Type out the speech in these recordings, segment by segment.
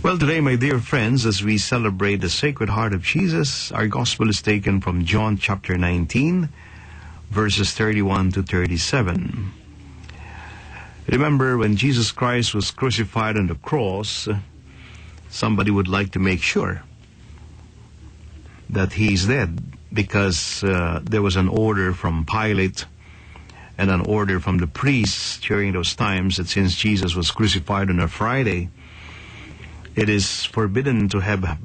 Well, today, my dear friends, as we celebrate the Sacred Heart of Jesus, our gospel is taken from John chapter 19, verses 31 to 37. Remember, when Jesus Christ was crucified on the cross, somebody would like to make sure that he's dead, because there was an order from Pilate and an order from the priests during those times that since Jesus was crucified on a Friday, it is forbidden to have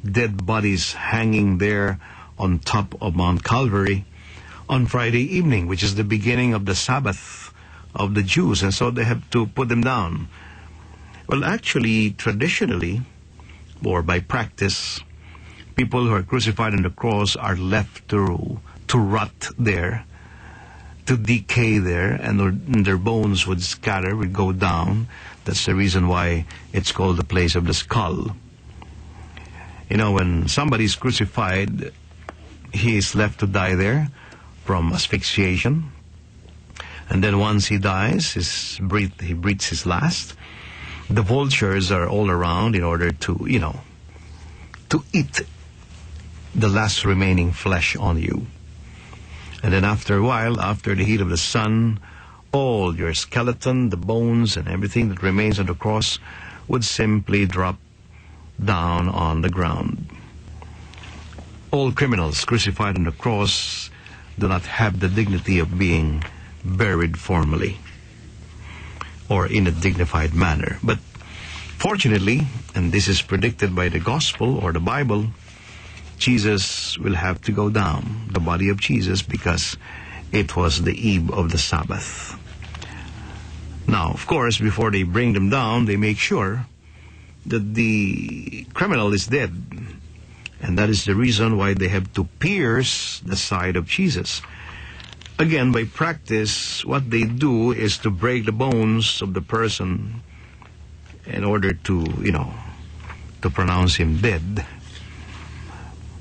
dead bodies hanging there on top of Mount Calvary on Friday evening, which is the beginning of the Sabbath of the Jews, and so they have to put them down. Well, actually, traditionally, or by practice, people who are crucified on the cross are left to rot there, to decay there, and their bones would scatter, would go down. That's the reason why it's called the place of the skull. You know, when somebody is crucified, he is left to die there from asphyxiation. And then once he dies, he breathes his last. The vultures are all around in order to eat the last remaining flesh on you. And then after a while, after the heat of the sun, all your skeleton, the bones, and everything that remains on the cross would simply drop down on the ground. All criminals crucified on the cross do not have the dignity of being buried formally or in a dignified manner. But fortunately, and this is predicted by the gospel or the Bible, Jesus will have to go down, the body of Jesus, because it was the eve of the Sabbath. Now, of course, before they bring them down, they make sure that the criminal is dead. And that is the reason why they have to pierce the side of Jesus. Again, by practice, what they do is to break the bones of the person in order to pronounce him dead.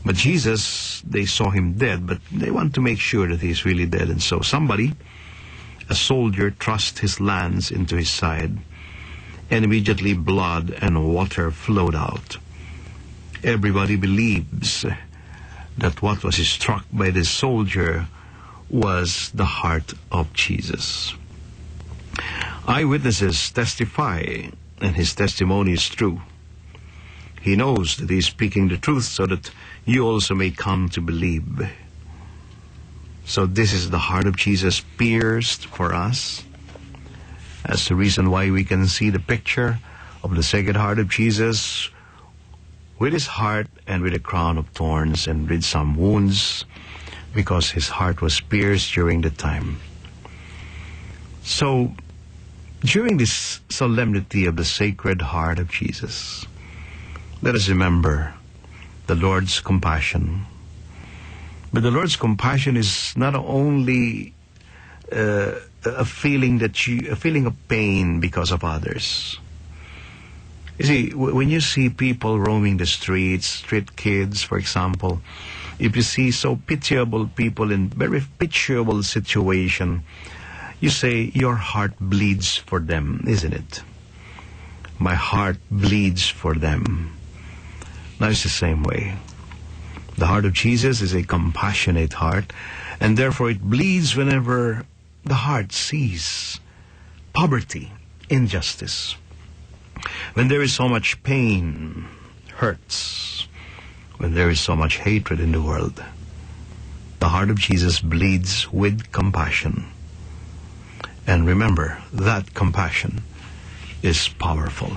But Jesus, they saw him dead, but they want to make sure that he's really dead. And so a soldier, thrust his lance into his side, and immediately blood and water flowed out. Everybody believes that what was struck by this soldier was the heart of Jesus. Eyewitnesses testify, and his testimony is true. He knows that he is speaking the truth so that you also may come to believe. So this is the heart of Jesus pierced for us. That's the reason why we can see the picture of the Sacred Heart of Jesus with his heart and with a crown of thorns and with some wounds, because his heart was pierced during the time. So during this solemnity of the Sacred Heart of Jesus, let us remember the Lord's compassion. But the Lord's compassion is not only a feeling of pain because of others. You see, when you see people roaming the streets, street kids, for example, if you see so pitiable people in very pitiable situation, you say your heart bleeds for them, isn't it? My heart bleeds for them. Now it's the same way. The heart of Jesus is a compassionate heart, and therefore it bleeds whenever the heart sees poverty, injustice. When there is so much pain, hurts, when there is so much hatred in the world, the heart of Jesus bleeds with compassion. And remember, that compassion is powerful.